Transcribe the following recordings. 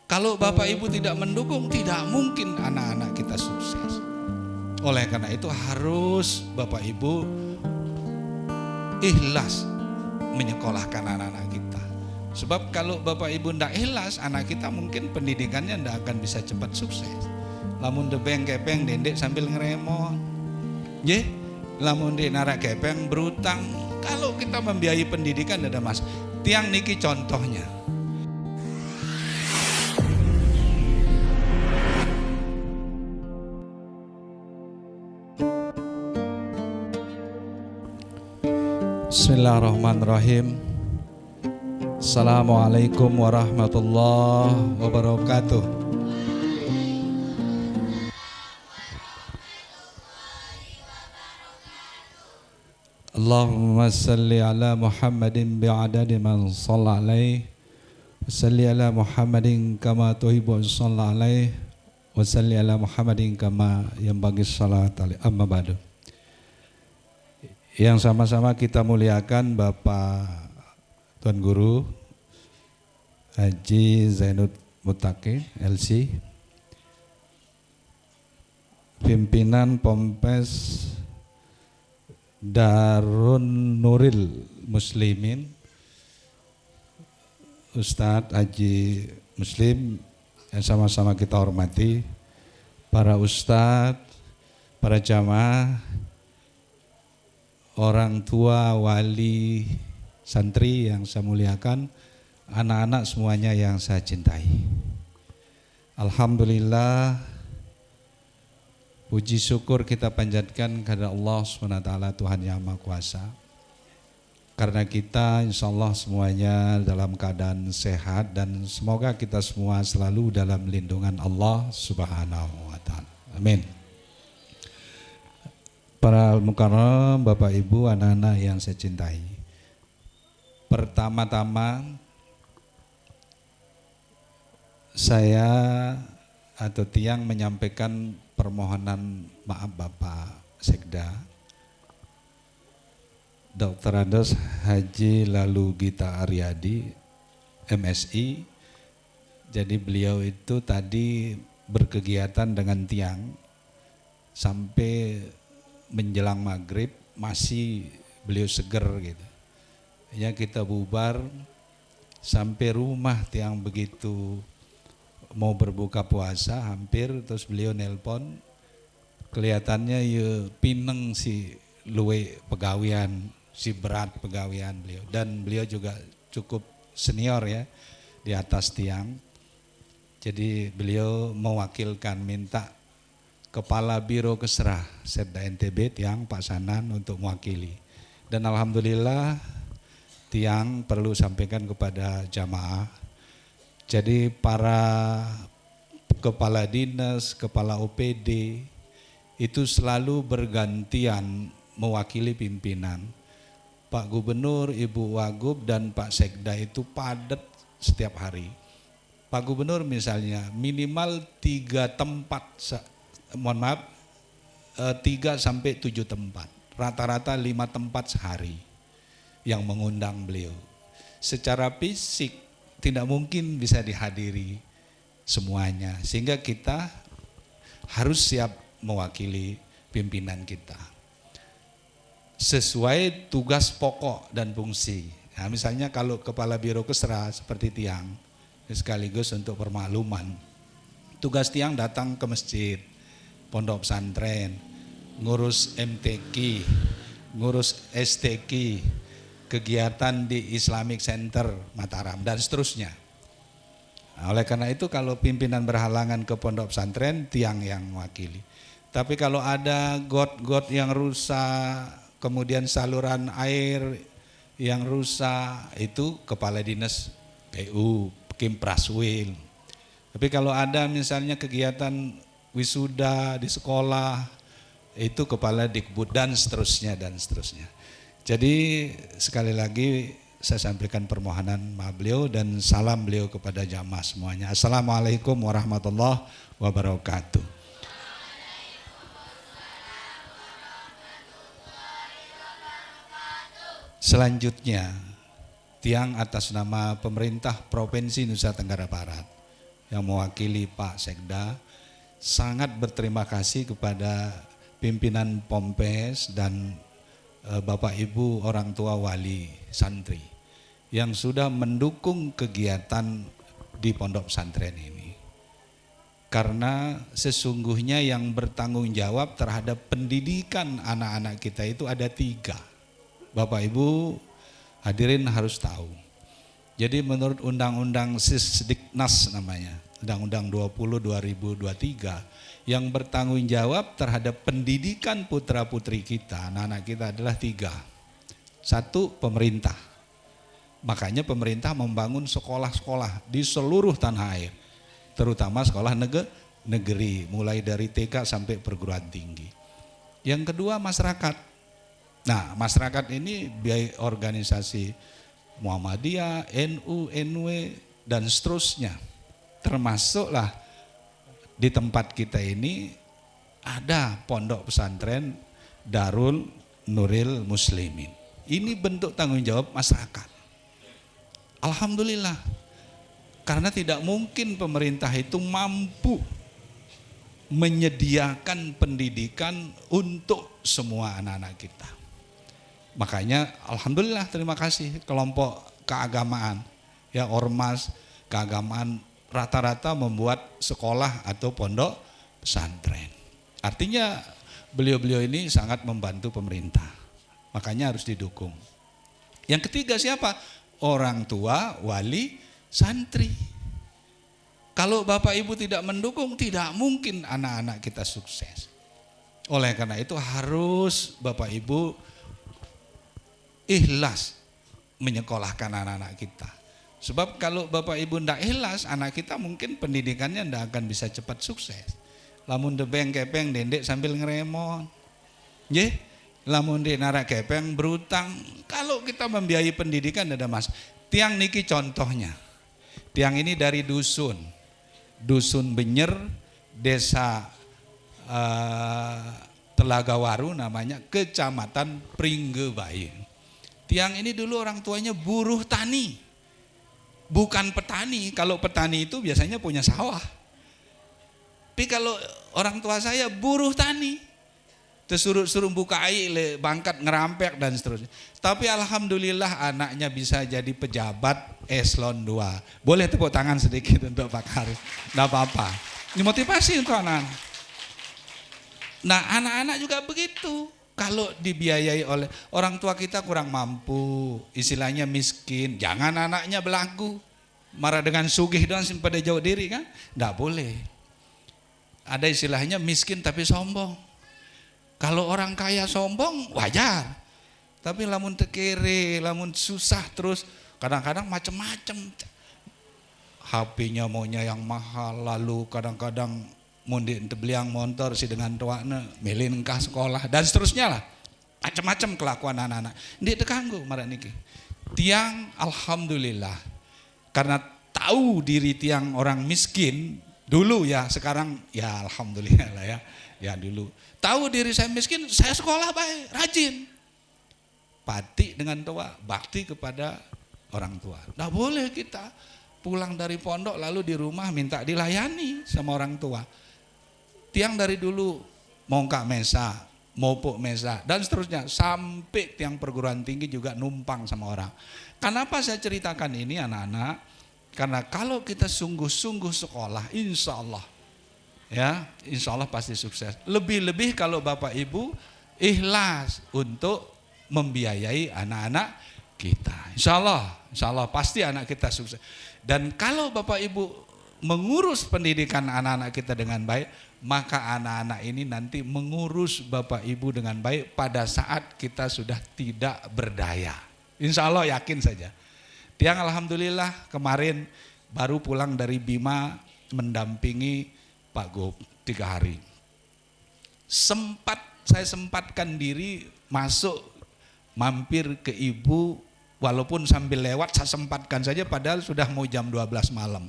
Kalau Bapak Ibu tidak mendukung, tidak mungkin anak-anak kita sukses. Oleh karena itu harus Bapak Ibu ikhlas menyekolahkan anak-anak kita. Sebab kalau Bapak Ibu tidak ikhlas, anak kita mungkin pendidikannya tidak akan bisa cepat sukses. Lamun debeng kepeng dendek sambil ngeremon, lamun di narak kepeng berutang. Kalau kita membiayai pendidikan ada mas. Tiang niki contohnya. Bismillahirrahmanirrahim. Assalamualaikum warahmatullahi wabarakatuh. Allahumma salli ala Muhammadin bi'adadi man shalla alaih wa salli ala Muhammadin kama tuhibbu shalla alaih wa salli ala Muhammadin kama yanbaghi shalat alaih. Amma ba'du. Yang sama-sama kita muliakan Bapak Tuan Guru Haji Zainud Mutaqin LC, pimpinan Pompes Darun Nuril Muslimin, Ustadz Haji Muslim yang sama-sama kita hormati, para ustadz, para jamaah, orang tua, wali, santri yang saya muliakan, anak-anak semuanya yang saya cintai. Alhamdulillah, puji syukur kita panjatkan kepada Allah SWT, Tuhan Yang Maha Kuasa. Karena kita insya Allah semuanya dalam keadaan sehat dan semoga kita semua selalu dalam lindungan Allah Subhanahu wa Ta'ala. Amin. Para al-mukarram, Bapak Ibu, anak-anak yang saya cintai. Pertama-tama saya atau Tiang menyampaikan permohonan maaf Bapak Sekda Dr. Andes Haji Lalu Gita Aryadi MSI. Jadi beliau itu tadi berkegiatan dengan Tiang sampai menjelang maghrib masih beliau seger gitu. Ya kita bubar sampai rumah Tiang begitu mau berbuka puasa hampir, terus beliau nelpon, kelihatannya ya pineng si luwe pegawian, si berat pegawian beliau, dan beliau juga cukup senior ya di atas Tiang. Jadi beliau mewakilkan minta Kepala Biro Kesra Setda NTB Tiang Pak Sanan untuk mewakili. Dan alhamdulillah Tiang perlu sampaikan kepada jamaah. Jadi para kepala dinas, kepala OPD itu selalu bergantian mewakili pimpinan. Pak Gubernur, Ibu Wagub dan Pak Sekda itu padat setiap hari. Pak Gubernur misalnya minimal 3 tempat, 3 sampai 7 tempat, rata-rata 5 tempat sehari yang mengundang beliau. Secara fisik tidak mungkin bisa dihadiri semuanya, sehingga kita harus siap mewakili pimpinan kita sesuai tugas pokok dan fungsi. Nah, misalnya kalau Kepala Biro Kesra seperti Tiang, sekaligus untuk permakluman, tugas Tiang datang ke masjid, pondok pesantren, ngurus MTQ, ngurus STQ, kegiatan di Islamic Center Mataram dan seterusnya. Nah, oleh karena itu kalau pimpinan berhalangan ke pondok pesantren, Tiang yang mewakili. Tapi kalau ada got-got yang rusak, kemudian saluran air yang rusak, itu Kepala Dinas PU, Kim Praswil. Tapi kalau ada misalnya kegiatan wisuda di sekolah, itu Kepala Dikbud dan seterusnya dan seterusnya. Jadi sekali lagi saya sampaikan permohonan maaf beliau dan salam beliau kepada jamaah semuanya. Assalamualaikum warahmatullahi wabarakatuh. Selanjutnya, Tiang atas nama pemerintah Provinsi Nusa Tenggara Barat yang mewakili Pak Sekda, sangat berterima kasih kepada pimpinan Pompes dan Bapak Ibu orang tua wali santri yang sudah mendukung kegiatan di pondok pesantren ini. Karena sesungguhnya yang bertanggung jawab terhadap pendidikan anak-anak kita itu ada 3. Bapak Ibu hadirin harus tahu. Jadi menurut Undang-Undang Sisdiknas namanya, Undang-Undang 20/2023, yang bertanggung jawab terhadap pendidikan putra-putri kita, anak-anak kita adalah 3. 1, pemerintah. Makanya pemerintah membangun sekolah-sekolah di seluruh tanah air, terutama sekolah negeri, mulai dari TK sampai perguruan tinggi. Yang kedua, masyarakat. Nah, masyarakat ini biaya organisasi Muhammadiyah, NU, NW, dan seterusnya. Termasuklah di tempat kita ini ada pondok pesantren Darul Nuril Muslimin. Ini bentuk tanggung jawab masyarakat. Alhamdulillah, karena tidak mungkin pemerintah itu mampu menyediakan pendidikan untuk semua anak-anak kita. Makanya alhamdulillah, terima kasih kelompok keagamaan, ya ormas keagamaan rata-rata membuat sekolah atau pondok pesantren. Artinya beliau-beliau ini sangat membantu pemerintah, makanya harus didukung. Yang ketiga siapa? Orang tua, wali, santri. Kalau Bapak Ibu tidak mendukung, tidak mungkin anak-anak kita sukses. Oleh karena itu harus Bapak Ibu ikhlas menyekolahkan anak-anak kita. Sebab kalau Bapak Ibu tidak ikhlas, anak kita mungkin pendidikannya tidak akan bisa cepat sukses. Lamun debeng kepeng dendek sambil ngeremon. Nggih, lamun di narak kepeng berutang. Kalau kita membiayai pendidikan ada mas. Tiang niki contohnya. Tiang ini dari dusun Benyer, desa Telaga Waru namanya, kecamatan Pringgebayi. Tiang ini dulu orang tuanya buruh tani, bukan petani. Kalau petani itu biasanya punya sawah. Tapi kalau orang tua saya buruh tani, suruh buka air, bangkat ngerampek dan seterusnya. Tapi alhamdulillah anaknya bisa jadi pejabat eselon 2. Boleh tepuk tangan sedikit untuk Pak Karis. Enggak apa-apa. Ini motivasi untuk anak-anak. Nah, anak-anak juga begitu. Kalau dibiayai oleh orang tua kita kurang mampu, istilahnya miskin, jangan anaknya belagu. Marah dengan sugih doang pada jauh diri kan? Enggak boleh. Ada istilahnya miskin tapi sombong. Kalau orang kaya sombong wajar. Tapi lamun tekere, lamun susah terus, kadang-kadang macam-macam. HP-nya maunya yang mahal, lalu kadang-kadang mundi beliang motor si dengan tuakna milih engkah sekolah dan seterusnya lah, macam-macam kelakuan anak-anak. Dia terganggu marah niki. Tiang alhamdulillah karena tahu diri tiang orang miskin dulu ya, sekarang ya alhamdulillah lah ya. Ya dulu tahu diri saya miskin, saya sekolah baik, rajin, pati dengan tua, bakti kepada orang tua. Nggak boleh kita pulang dari pondok lalu di rumah minta dilayani sama orang tua. Tiang dari dulu mongkak mesa, mopok mesa dan seterusnya sampai tiang perguruan tinggi juga numpang sama orang. Kenapa saya ceritakan ini anak-anak? Karena kalau kita sungguh-sungguh sekolah, insya Allah pasti sukses. Lebih-lebih kalau Bapak Ibu ikhlas untuk membiayai anak-anak kita. Insya Allah pasti anak kita sukses. Dan kalau Bapak Ibu mengurus pendidikan anak-anak kita dengan baik, maka anak-anak ini nanti mengurus Bapak Ibu dengan baik pada saat kita sudah tidak berdaya. Insya Allah yakin saja. Tiang alhamdulillah kemarin baru pulang dari Bima mendampingi Pak Gop 3 hari. Saya sempatkan diri masuk mampir ke ibu, walaupun sambil lewat saya sempatkan saja padahal sudah mau jam 12 malam.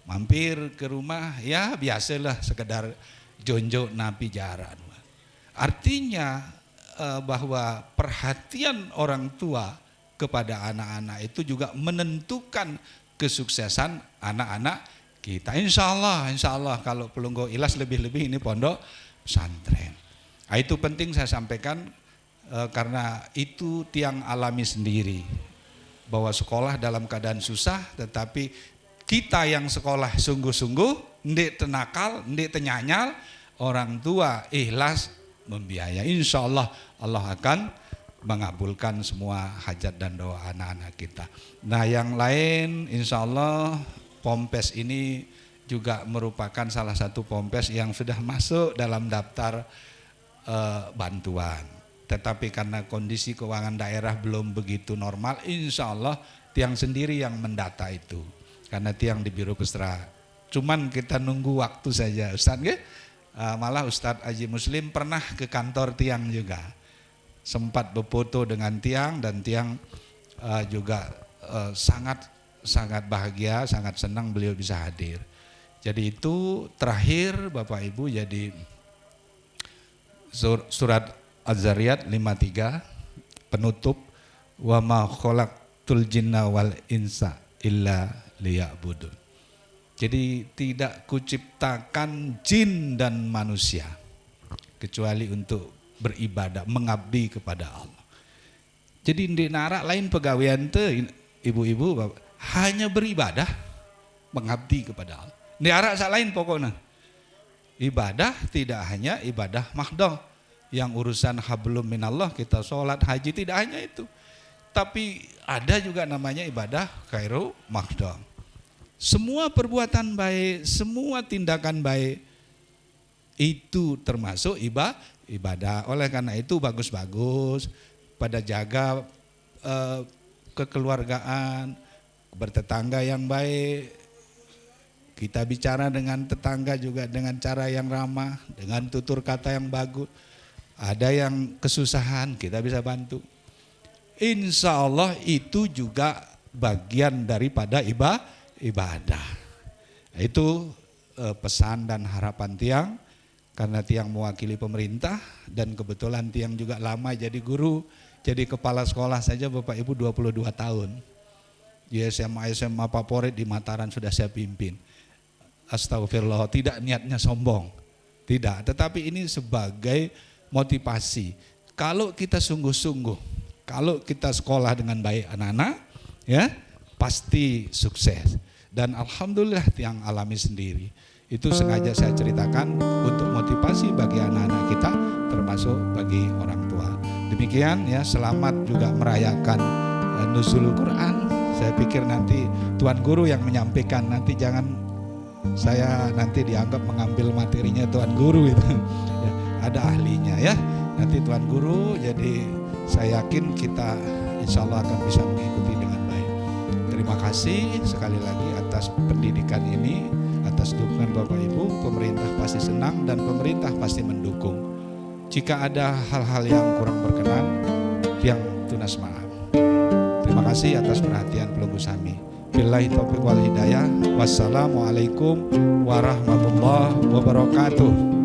Mampir ke rumah, ya biasalah sekedar jonjo napi jaran. Artinya bahwa perhatian orang tua kepada anak-anak itu juga menentukan kesuksesan anak-anak kita. Insya Allah kalau Pelunggo Ilas lebih-lebih ini pondok pesantren. Nah, itu penting saya sampaikan karena itu tiang alami sendiri bahwa sekolah dalam keadaan susah, tetapi kita yang sekolah sungguh-sungguh, ndik tenakal, ndik tenyanyal, orang tua ikhlas membiayai. Insya Allah Allah akan mengabulkan semua hajat dan doa anak-anak kita. Nah yang lain insya Allah Pompes ini juga merupakan salah satu Pompes yang sudah masuk dalam daftar bantuan. Tetapi karena kondisi keuangan daerah belum begitu normal, insya Allah tiang sendiri yang mendata itu. Karena tiang di Biro Kesra. Cuman kita nunggu waktu saja Ustadz. Malah Ustadz Haji Muslim pernah ke kantor tiang juga. Sempat berfoto dengan tiang dan tiang juga sangat bahagia, sangat senang beliau bisa hadir. Jadi itu terakhir Bapak Ibu, jadi surat Az-Zariyat 53 penutup, wa ma khalaqtul jinna wal insa illa liya'budun. Jadi tidak kuciptakan jin dan manusia kecuali untuk beribadah, mengabdi kepada Allah. Jadi di narak lain pegawaian teh ibu-ibu hanya beribadah, mengabdi kepada Allah. Di narak sak lain pokoknya. Ibadah tidak hanya ibadah mahdoh, yang urusan hablum minallah kita sholat haji tidak hanya itu. Tapi ada juga namanya ibadah khairu mahdoh. Semua perbuatan baik, semua tindakan baik itu termasuk ibadah. Oleh karena itu bagus-bagus pada jaga kekeluargaan, bertetangga yang baik. Kita bicara dengan tetangga juga dengan cara yang ramah, dengan tutur kata yang bagus. Ada yang kesusahan kita bisa bantu. Insya Allah itu juga bagian daripada ibadah. Itu pesan dan harapan tiang. Karena tiang mewakili pemerintah dan kebetulan tiang juga lama jadi guru, jadi kepala sekolah saja Bapak Ibu 22 tahun. Di SMA favorit di Mataram sudah saya pimpin. Astagfirullah, tidak niatnya sombong. Tidak, tetapi ini sebagai motivasi. Kalau kita sungguh-sungguh, kalau kita sekolah dengan baik anak-anak, ya pasti sukses. Dan alhamdulillah tiang alami sendiri. Itu sengaja saya ceritakan untuk motivasi bagi anak-anak kita, termasuk bagi orang tua. Demikian ya, selamat juga merayakan Nuzulul Quran. Saya pikir nanti Tuan Guru yang menyampaikan, nanti jangan saya nanti dianggap mengambil materinya Tuan Guru itu. Ya, ada ahlinya ya. Nanti Tuan Guru, jadi saya yakin kita insya Allah akan bisa mengikuti dengan baik. Terima kasih sekali lagi atas pendidikan ini. Atas dukungan Bapak Ibu, pemerintah pasti senang dan pemerintah pasti mendukung. Jika ada hal-hal yang kurang berkenan, tiang tunas maaf. Terima kasih atas perhatian Pelunggu Sami. Billahi taufiq wal hidayah. Wassalamualaikum warahmatullahi wabarakatuh.